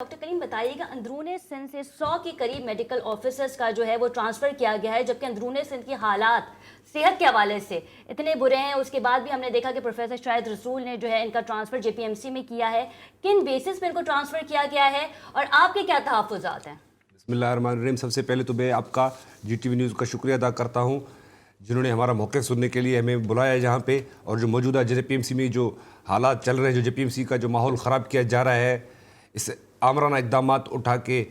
Doctor کلیم بتائیے کہ اندرون سندھ سے 100 کے قریب میڈیکل آفیسرز کا جو ہے وہ ٹرانسفر کیا گیا ہے، جبکہ اندرون سندھ کی حالات صحت کے حوالے سے اتنے برے ہیں۔ اس کے بعد بھی ہم نے دیکھا کہ پروفیسر شاہد رسول نے جو ہے ان کا ٹرانسفر جے پی ایم سی میں کیا ہے۔ کن بیسس پہ ان کو ٹرانسفر کیا گیا ہے اور آپ کے کیا تحفظات ہیں؟ بسم اللہ الرحمن الرحیم۔ سب سے پہلے تو میں آپ کا جی ٹی وی نیوز کا شکریہ ادا کرتا ہوں جنہوں نے ہمارا موقع سننے کے لیے ہمیں بلایا ہے جہاں پہ، اور جو موجودہ جے پی ایم سی میں جو حالات چل رہے ہیں، جو جے پی ایم سی کا جو ماحول خراب کیا جا رہا ہے، اس آمرانہ اقدامات اٹھا کے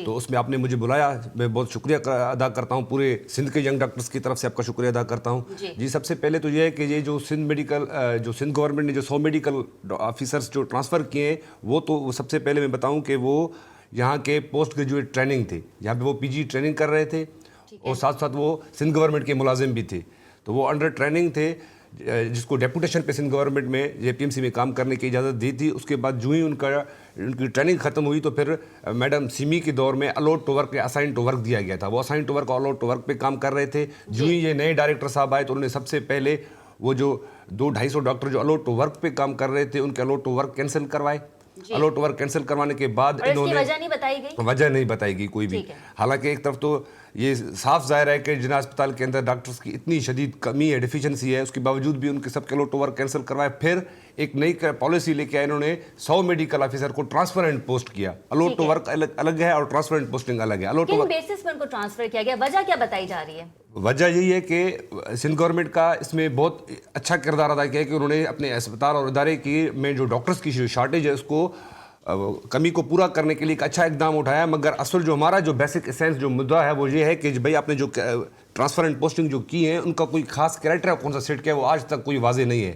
تو اس میں آپ نے مجھے بلایا، میں بہت شکریہ ادا کرتا ہوں، پورے سندھ کے ینگ ڈاکٹرز کی طرف سے آپ کا شکریہ ادا کرتا ہوں۔ جی سب سے پہلے تو یہ ہے کہ یہ جو سندھ گورنمنٹ نے جو 100 میڈیکل آفیسرز جو ٹرانسفر کیے ہیں، وہ سب سے پہلے میں بتاؤں کہ وہ یہاں کے پوسٹ گریجویٹ ٹریننگ تھے، جہاں پہ وہ پی جی ٹریننگ کر رہے تھے، اور ساتھ ساتھ وہ سندھ گورنمنٹ کے ملازم بھی تھے، تو وہ انڈر ٹریننگ تھے، جس کو ڈیپوٹیشن پہ سندھ گورنمنٹ میں جے پی ایم سی میں کام کرنے کی اجازت دی تھی۔ اس کے بعد جو ہی ان کی ٹریننگ ختم ہوئی تو پھر میڈم سیمی کے دور میں الاٹ ٹو ورک یا اسائن ٹو ورک دیا گیا تھا، وہ اسائن ٹو ورک اور الاٹ ٹو ورک پہ کام کر رہے تھے۔ جو ہی یہ نئے ڈائریکٹر صاحب آئے تو انہوں نے سب سے پہلے وہ جو 200-250 ڈاکٹر جو الاٹ ٹو ورک پہ کام کر رہے تھے ان کے الاٹ ٹو ورک کینسل کروائے۔ الاٹ ٹو ورک کینسل کروانے کے بعد انہوں نے وجہ نہیں بتائی گئی کوئی بھی، حالانکہ ایک طرف تو یہ صاف ظاہر ہے کہ جناح اسپتال کے اندر ڈاکٹرز کی اتنی شدید کمی ہے، ڈیفیشنسی ہے، اس کے باوجود بھی ان کے سب کے الاٹ ٹو ورک کینسل کروائے۔ پھر ایک نئی پالیسی لے کے آئے، انہوں نے 100 میڈیکل آفیسر کو ٹرانسفر اینڈ پوسٹ کیا۔ الاٹ ٹو ورک الگ ہے اور ٹرانسفر اینڈ پوسٹنگ الگ ہے۔ کن بیسس پر ان کو ٹرانسفر کیا گیا، وجہ کیا بتائی جا رہی ہے؟ وجہ یہی ہے کہ سندھ گورنمنٹ کا اس میں بہت اچھا کردار ادا کیا ہے کہ انہوں نے اپنے اسپتال اور ادارے کی میں جو ڈاکٹرز کی شارٹیج ہے اس کو کمی کو پورا کرنے کے لیے ایک اچھا اقدام اٹھایا، مگر اصل جو ہمارا جو بیسک اسینس جو مدعا ہے وہ یہ ہے کہ بھائی آپ نے جو ٹرانسفر اینڈ پوسٹنگ جو کی ہیں ان کا کوئی خاص کرائٹریا کون سا سیٹ کیا ہے، وہ آج تک کوئی واضح نہیں ہے۔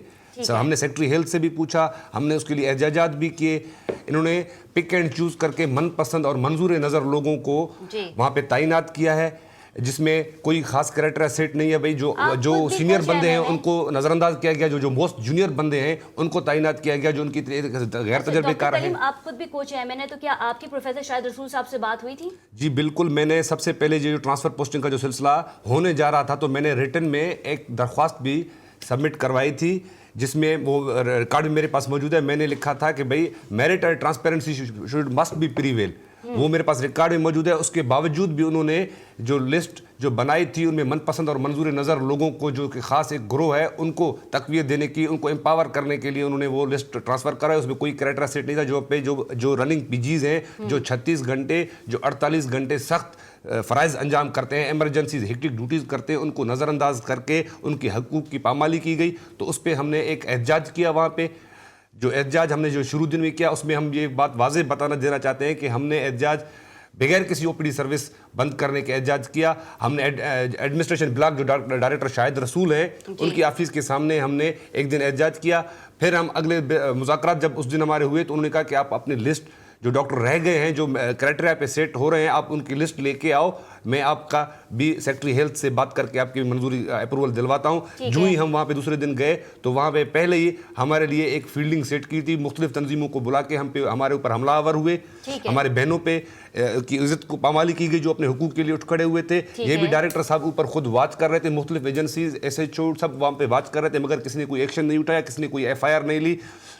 ہم نے سیکٹری ہیلتھ سے بھی پوچھا، ہم نے اس کے لیے احتجاجات بھی کیے، انہوں نے پک اینڈ چوز کر کے من پسند اور منظور نظر لوگوں کو وہاں پہ تعینات کیا ہے، جس میں کوئی خاص کرائٹریا سیٹ نہیں ہے۔ بھائی جو سینئر بندے ہیں ان کو نظر انداز کیا گیا، جو موسٹ جونیئر بندے ہیں ان کو تعینات کیا گیا جو ان کی غیر تجربے کار ہیں۔ آپ خود بھی کوچ ہیں، میں نے تو کیا آپ کی پروفیسر شاہد رسول صاحب سے بات ہوئی تھی؟ جی بالکل، میں نے سب سے پہلے جو ٹرانسفر پوسٹنگ کا جو سلسلہ ہونے جا رہا تھا تو میں نے ریٹن میں ایک درخواست بھی سبمٹ کروائی تھی، جس میں وہ ریکارڈ میرے پاس موجود ہے۔ میں نے لکھا تھا کہ بھائی merit and transparency should must be prevail, وہ میرے پاس ریکارڈ میں موجود ہے۔ اس کے باوجود بھی انہوں نے جو لسٹ جو بنائی تھی ان میں من پسند اور منظور نظر لوگوں کو جو کہ خاص ایک گروہ ہے ان کو تقویت دینے کی، ان کو امپاور کرنے کے لیے انہوں نے وہ لسٹ ٹرانسفر کرائی۔ اس میں کوئی کرائٹریا سیٹ نہیں تھا۔ جو رننگ پی جیز ہیں، جو 36 گھنٹے جو 48 گھنٹے سخت فرائض انجام کرتے ہیں، ایمرجنسیز ہیکٹک ڈیوٹیز کرتے ہیں، ان کو نظر انداز کر کے ان کی حقوق کی پامالی کی گئی۔ تو اس پہ ہم نے ایک احتجاج کیا۔ وہاں پہ جو احتجاج ہم نے جو شروع دن میں کیا اس میں ہم یہ بات واضح بتانا دینا چاہتے ہیں کہ ہم نے احتجاج بغیر کسی او پی ڈی سروس بند کرنے کے احتجاج کیا۔ ہم نے ایڈمنسٹریشن بلاک جو ڈائریکٹر شاہد رسول ہے ان کی آفس کے سامنے ہم نے ایک دن احتجاج کیا۔ پھر ہم اگلے مذاکرات جب اس دن ہمارے ہوئے تو انہوں نے کہا کہ آپ اپنی لسٹ جو ڈاکٹر رہ گئے ہیں جو کرائٹریا پہ سیٹ ہو رہے ہیں آپ ان کی لسٹ لے کے آؤ، میں آپ کا بھی سیکٹری ہیلتھ سے بات کر کے آپ کی منظوری اپروول دلواتا ہوں۔ جو ہی ہم وہاں پہ دوسرے دن گئے تو وہاں پہ پہلے ہی ہمارے لیے ایک فیلڈنگ سیٹ کی تھی، مختلف تنظیموں کو بلا کے ہمارے اوپر حملہ آور ہوئے، ہمارے بہنوں پہ کی عزت کو پامالی کی گئی جو اپنے حقوق کے لیے اٹھ کھڑے ہوئے تھے۔ یہ بھی ڈائریکٹر صاحب اوپر خود واچ کر رہے تھے، مختلف ایجنسیز ایس ایچ او سب وہاں پہ واچ کر رہے تھے، مگر کسی نے کوئی ایکشن نہیں اٹھایا، کسی نے کوئی ایف آئی آر نہیں لی۔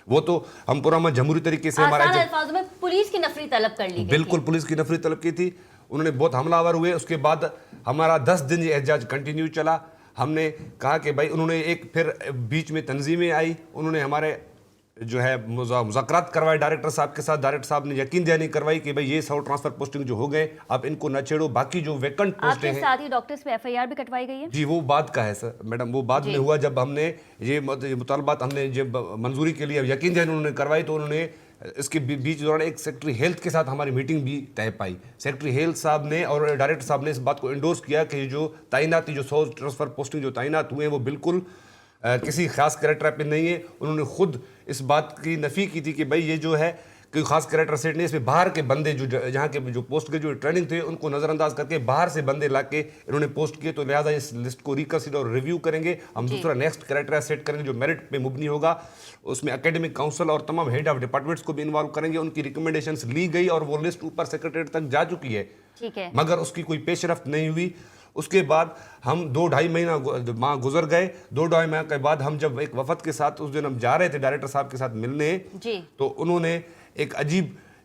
وہ تو ہم پرامن جمہوری طریقے سے ہمارا الفاظ میں پولیس کی نفری طلب کر لی گئی، بالکل پولیس کی نفری طلب کی تھی، انہوں نے بہت حملہ آور ہوئے۔ اس کے بعد ہمارا 10 دن یہ احتجاج کنٹینیو چلا۔ ہم نے کہا کہ بھائی انہوں نے ایک پھر بیچ میں تنظیمیں آئی، انہوں نے ہمارے جو ہے مذاکرات کروائے ڈائریکٹر صاحب کے ساتھ۔ ڈائریکٹر صاحب نے یقین دہانی کروائی کہ بھائی یہ 100 ٹرانسفر پوسٹنگ جو ہو گئے آپ ان کو نہ چھیڑو، باقی جو ویکنٹ پوسٹیں ہیں۔ آپ کے ساتھ ہی ڈاکٹرز پہ ایف آئی آر بھی کٹوائی گئی ہے؟ جی وہ بعد کا ہے سر میڈم، وہ بعد میں ہوا جب ہم نے یہ مطالبات ہم نے جب منظوری کے لیے یقین دہانی انہوں نے کروائی تو انہوں نے اس کے بیچ دوران ایک سیکٹری ہیلتھ کے ساتھ ہماری میٹنگ بھی طے پائی۔ سیکٹری ہیلتھ صاحب نے اور ڈائریکٹر صاحب نے اس بات کو انڈورس کیا کہ جو تعیناتی جو 100 ٹرانسفر پوسٹنگ جو تعینات ہوئے ہیں وہ بالکل کسی خاص کرائٹریا پہ نہیں ہے۔ انہوں نے خود اس بات کی نفی کی تھی کہ بھائی یہ جو ہے کوئی خاص کرائٹر سیٹ نہیں، اس میں باہر کے بندے جو جہاں کے جو پوسٹ کے جو ٹریننگ تھے ان کو نظر انداز کر کے باہر سے بندے لا کے انہوں نے پوسٹ کیے، تو لہٰذا اس لسٹ کو ریکنسیڈر اور ریویو کریں گے۔ ہم دوسرا نیکسٹ کرائٹریا سیٹ کریں گے جو میرٹ پہ مبنی ہوگا، اس میں اکیڈمک کاؤنسل اور تمام ہیڈ آف ڈپارٹمنٹس کو بھی انوالو کریں گے۔ ان کی ریکمنڈیشنز لی گئی اور وہ لسٹ اوپر سیکریٹریٹ تک جا چکی ہے، مگر اس کی کوئی پیش رفت نہیں ہوئی۔ اس کے بعد ہم 2-2.5 ماہ گزر گئے۔ 2-2.5 ماہ کے بعد ہم جب ایک وفد کے ساتھ اس دن ہم جا رہے تھے ڈائریکٹر صاحب کے ساتھ ملنے، تو انہوں نے ایک عجیب